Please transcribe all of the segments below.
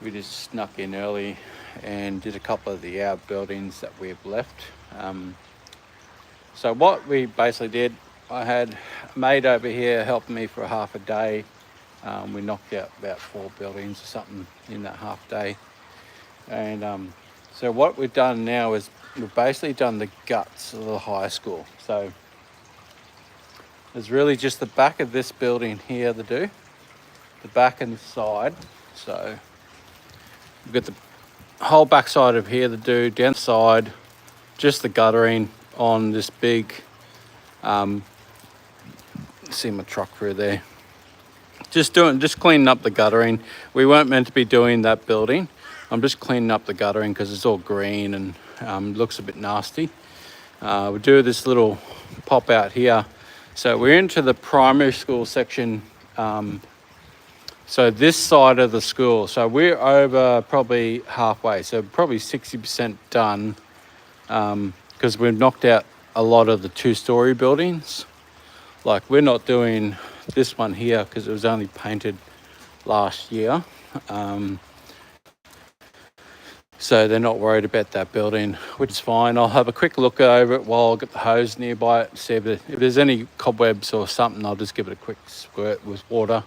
we just snuck in early and did a couple of the outbuildings that we've left. So what we basically did, I had a mate over here helping me for half a day. We knocked out about 4 buildings or something in that half day. And so what we've done now is we've basically done the guts of the high school. So there's really just the back of this building here to do, the back and the side. So we've got the whole back side of here to do, down the side, just the guttering on this big, see my truck through there. Just cleaning up the guttering. We weren't meant to be doing that building. I'm just cleaning up the guttering because it's all green and looks a bit nasty. We do this little pop out here. So we're into the primary school section. So this side of the school. So we're over probably halfway. So probably 60% done because we've knocked out a lot of the 2-story buildings. Like we're not doing this one here because it was only painted last year. So they're not worried about that building, which is fine. I'll have a quick look over it while I've got the hose nearby it, see if there's any cobwebs or something. I'll just give it a quick squirt with water.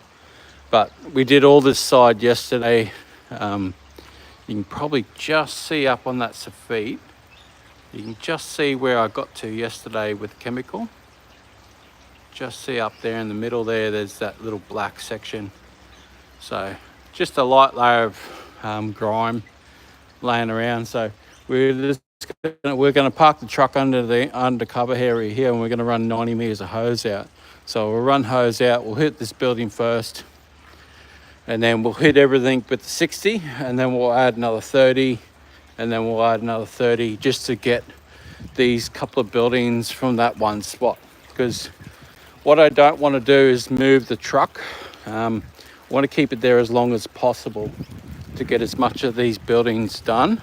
But we did all this side yesterday. You can probably just see up on that soffit. You can just see where I got to yesterday with chemical. Just see up there in the middle there's that little black section. So just a light layer of grime laying around. So we're going to park the truck under the undercover area here, and we're going to run 90 meters of hose out. So we'll run hose out, we'll hit this building first, and then we'll hit everything with the 60, and then we'll add another 30, and then we'll add another 30 just to get these couple of buildings from that one spot. Because what I don't want to do is move the truck. I want to keep it there as long as possible to get as much of these buildings done.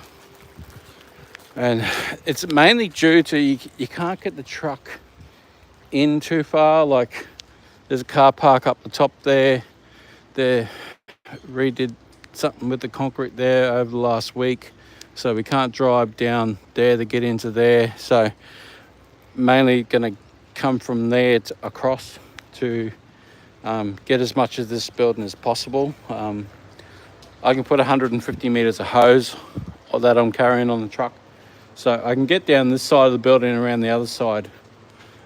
And it's mainly due to you can't get the truck in too far. Like there's a car park up the top there. They redid something with the concrete there over the last week, so we can't drive down there to get into there. So mainly going to come from there across to get as much of this building as possible. I can put 150 meters of hose that I'm carrying on the truck, so I can get down this side of the building and around the other side.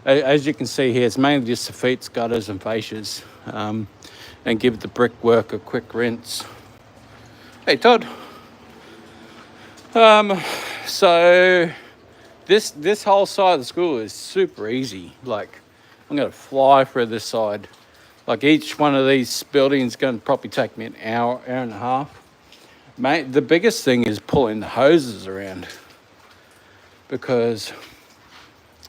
As you can see here, it's mainly just soffits, gutters and fascias, and give the brickwork a quick rinse. Hey Todd. So this whole side of the school is super easy. Like I'm going to fly through this side. Like each one of these buildings is going to probably take me an hour and a half. Mate, the biggest thing is pulling the hoses around, because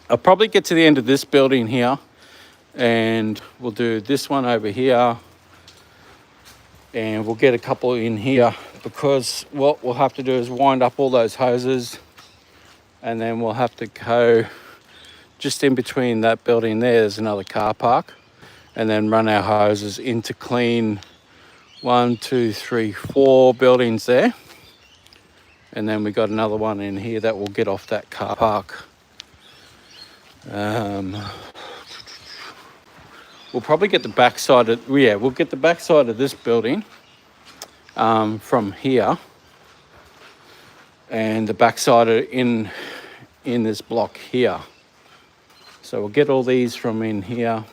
I'll probably get to the end of this building here and we'll do this one over here, and we'll get a couple in here, because what we'll have to do is wind up all those hoses, and then we'll have to go just in between that building there's another car park, and then run our hoses in to clean 1, 2, 3, 4 buildings there. And then we got another one in here that will get off that car park. We'll probably get the backside of, we'll get the backside of this building from here, and the backside of in this block here. So we'll get all these from in here,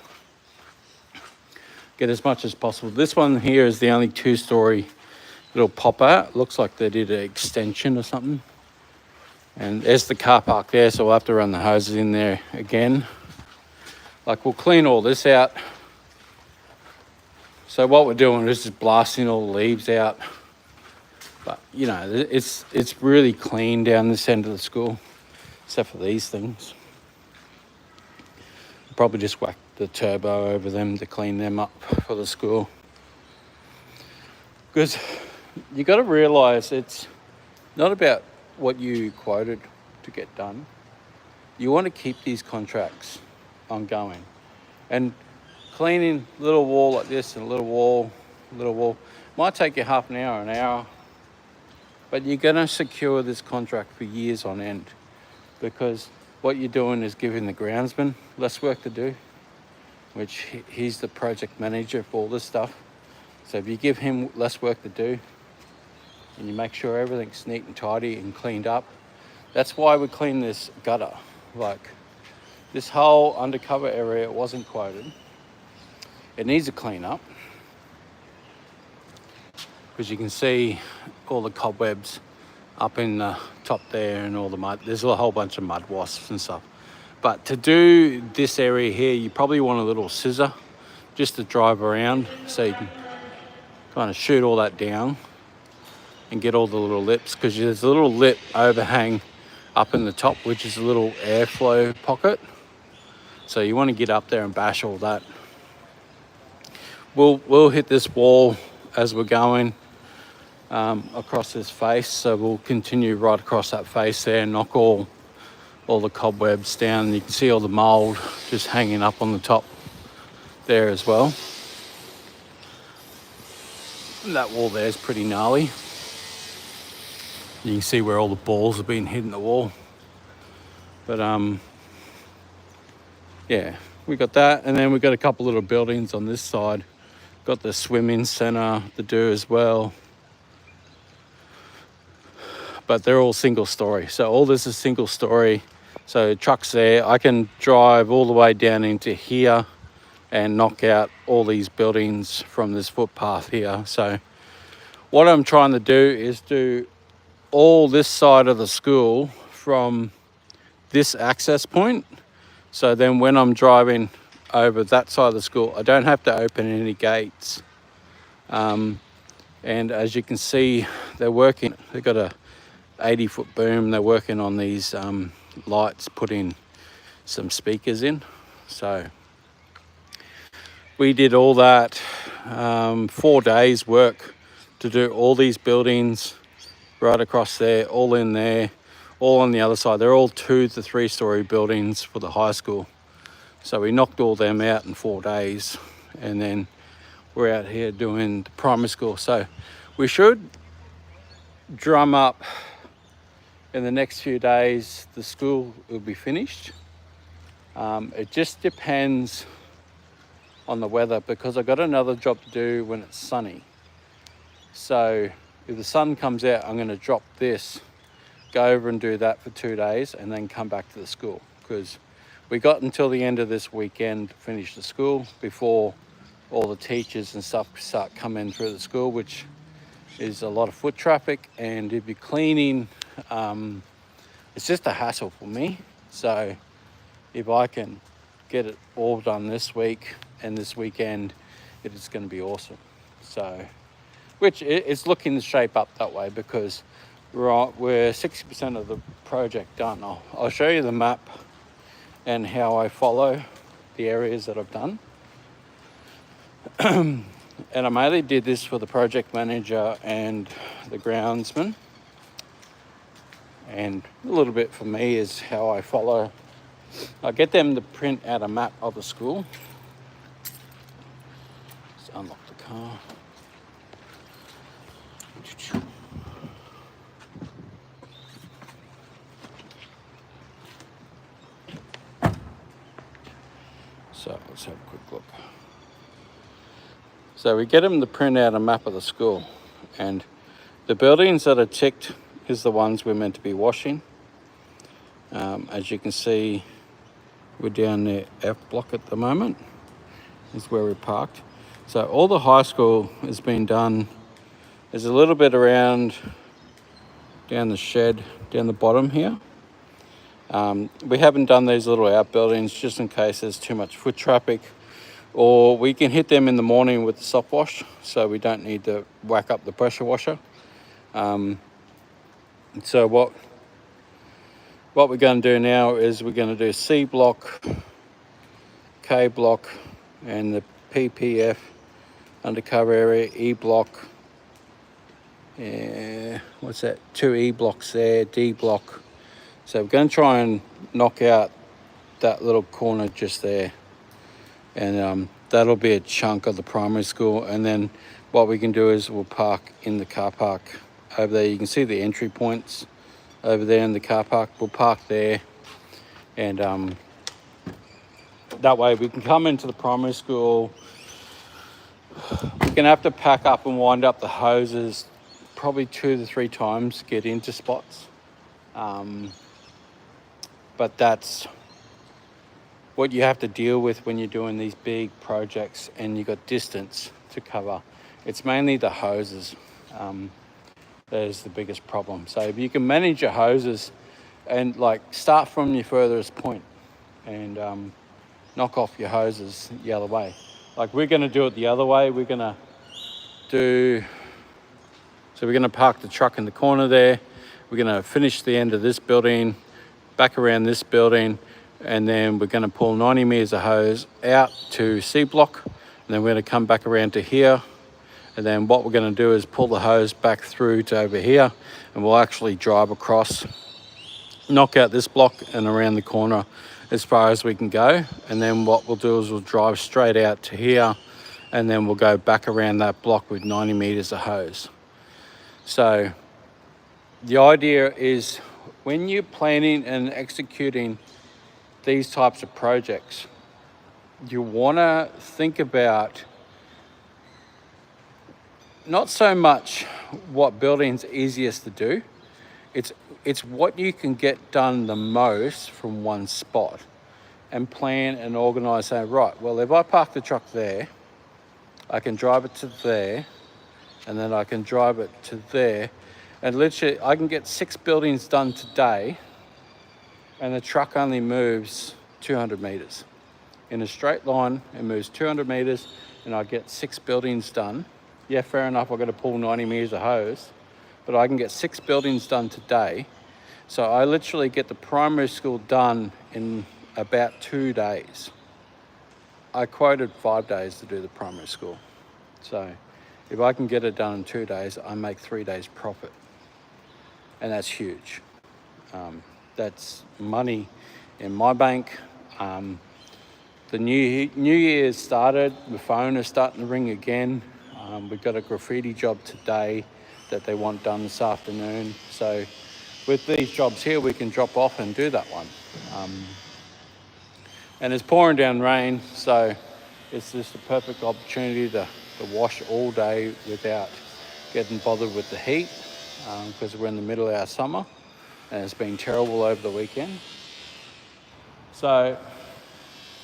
get as much as possible. This one here is the only 2-story little pop-out. It looks like they did an extension or something. And there's the car park there, so we'll have to run the hoses in there again. Like we'll clean all this out. So what we're doing is just blasting all the leaves out. But you know, it's really clean down this end of the school, except for these things. Probably just whack the turbo over them to clean them up for the school. Because you got to realise it's not about what you quoted to get done. You want to keep these contracts ongoing. And cleaning a little wall like this and a little wall might take you half an hour, But you're going to secure this contract for years on end, because what you're doing is giving the groundsman less work to do, which he's the project manager for all this stuff. So if you give him less work to do and you make sure everything's neat and tidy and cleaned up, that's why we clean this gutter. Like this whole undercover area wasn't quoted. It needs a clean up, because you can see all the cobwebs up in the top there and all the mud. There's a whole bunch of mud wasps and stuff. But to do this area here, you probably want a little scissor just to drive around, so you can kind of shoot all that down and get all the little lips, because there's a little lip overhang up in the top, which is a little airflow pocket. So you want to get up there and bash all that. We'll hit this wall as we're going across this face, so we'll continue right across that face there and knock all the cobwebs down. You can see all the mold just hanging up on the top there as well. And that wall there is pretty gnarly. You can see where all the balls have been hitting the wall. But yeah, we got that, and then we got a couple little buildings on this side. Got the swimming center to do as well, but they're all single story. So all this is single story. So trucks there, I can drive all the way down into here and knock out all these buildings from this footpath here. So what I'm trying to do is do all this side of the school from this access point. So then when I'm driving over that side of the school, I don't have to open any gates. And as you can see, they're working, they've got a 80-foot boom. They're working on these lights, putting some speakers in. So we did all that, 4 days work to do all these buildings right across there, all in there, all on the other side. They're all 2 to 3 story buildings for the high school. So we knocked all them out in 4 days, and then we're out here doing the primary school. So we should drum up in the next few days. The school will be finished. It just depends on the weather, because I've got another job to do when it's sunny. So if the sun comes out, I'm going to drop this, go over and do that for 2 days, and then come back to the school, because we got until the end of this weekend to finish the school before all the teachers and stuff start coming through the school, which is a lot of foot traffic. And if you're cleaning, it's just a hassle for me. So if I can get it all done this week and this weekend, it is going to be awesome. So, which it's looking to shape up that way, because we're 60% of the project done. I'll show you the map and how I follow the areas that I've done. And I mainly did this for the project manager and the groundsman, and a little bit for me is how I follow. I get them to print out a map of the school. Let's unlock the car. So let's have a quick look. So we get them to print out a map of the school, and the buildings that are ticked is the ones we're meant to be washing. As you can see, we're down the F block at the moment, is where we're parked. So all the high school has been done. There's a little bit around down the shed, down the bottom here. We haven't done these little outbuildings just in case there's too much foot traffic, or we can hit them in the morning with the soft wash, so we don't need to whack up the pressure washer. So what we're going to do now is we're going to do C block, K block, and the PPF undercover area, E block. What's that? 2 E blocks there, D block. So we're going to try and knock out that little corner just there, and that'll be a chunk of the primary school. And then what we can do is we'll park in the car park over there. You can see the entry points over there in the car park. We'll park there, and that way we can come into the primary school. We're gonna have to pack up and wind up the hoses probably 2 to 3 times to get into spots. But that's what you have to deal with when you're doing these big projects and you've got distance to cover. It's mainly the hoses that is the biggest problem. So if you can manage your hoses and like start from your furthest point and knock off your hoses the other way. Like we're gonna do it the other way. We're gonna park the truck in the corner there. We're gonna finish the end of this building, back around this building, and then we're gonna pull 90 meters of hose out to C block, and then we're gonna come back around to here. And then what we're gonna do is pull the hose back through to over here, and we'll actually drive across, knock out this block and around the corner as far as we can go. And then what we'll do is we'll drive straight out to here, and then we'll go back around that block with 90 meters of hose. So the idea is when you're planning and executing these types of projects, you want to think about not so much what building's easiest to do, it's what you can get done the most from one spot, and plan and organize. Say, right, well, if I park the truck there, I can drive it to there, and then I can drive it to there, and literally I can get 6 buildings done today, and the truck only moves 200 meters. In a straight line, it moves 200 meters, and I get 6 buildings done. Yeah, fair enough, I've got to pull 90 meters of hose, but I can get 6 buildings done today. So I literally get the primary school done in about 2 days. I quoted 5 days to do the primary school. So if I can get it done in 2 days, I make 3 days profit. And that's huge. That's money in my bank. The new year started, the phone is starting to ring again. We've got a graffiti job today that they want done this afternoon. So with these jobs here, we can drop off and do that one. And it's pouring down rain, so it's just a perfect opportunity to wash all day without getting bothered with the heat, because we're in the middle of our summer and it's been terrible over the weekend. So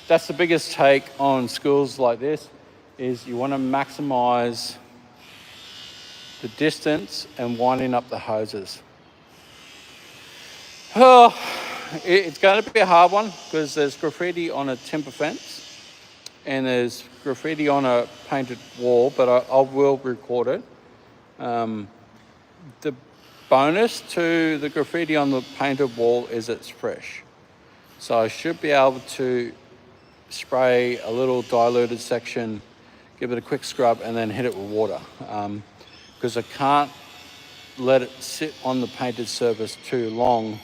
that's the biggest take on schools like this, is you want to maximize the distance and winding up the hoses. Oh, it's going to be a hard one because there's graffiti on a timber fence and there's graffiti on a painted wall, but I will record it. The bonus to the graffiti on the painted wall is it's fresh. So I should be able to spray a little diluted section, give it a quick scrub, and then hit it with water. Because I can't let it sit on the painted surface too long,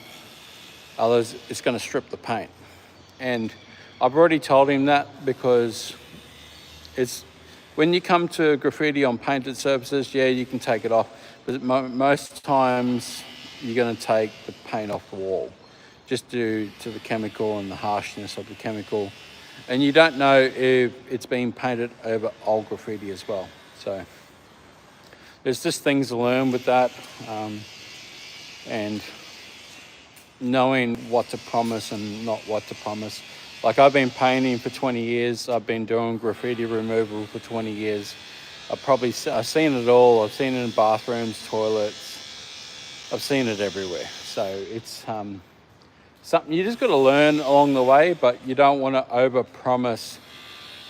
otherwise it's going to strip the paint. And I've already told him that, because it's when you come to graffiti on painted surfaces, yeah, you can take it off, but most times you're going to take the paint off the wall, just due to the chemical and the harshness of the chemical. And you don't know if it's been painted over old graffiti as well. So there's just things to learn with that, and knowing what to promise and not what to promise. Like, I've been painting for 20 years. I've been doing graffiti removal for 20 years. I've seen it all. I've seen it in bathrooms, toilets. I've seen it everywhere. So it's something you just got to learn along the way, but you don't want to over-promise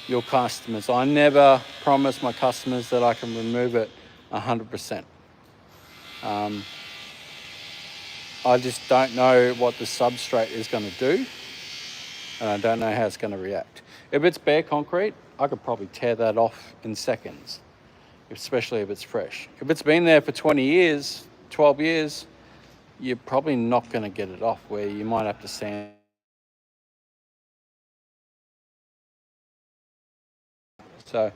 your customers. I never promise my customers that I can remove it 100%. I just don't know what the substrate is going to do, and I don't know how it's going to react. If it's bare concrete, I could probably tear that off in seconds, especially if it's fresh. If it's been there for 20 years, 12 years, you're probably not going to get it off, where you might have to sand. So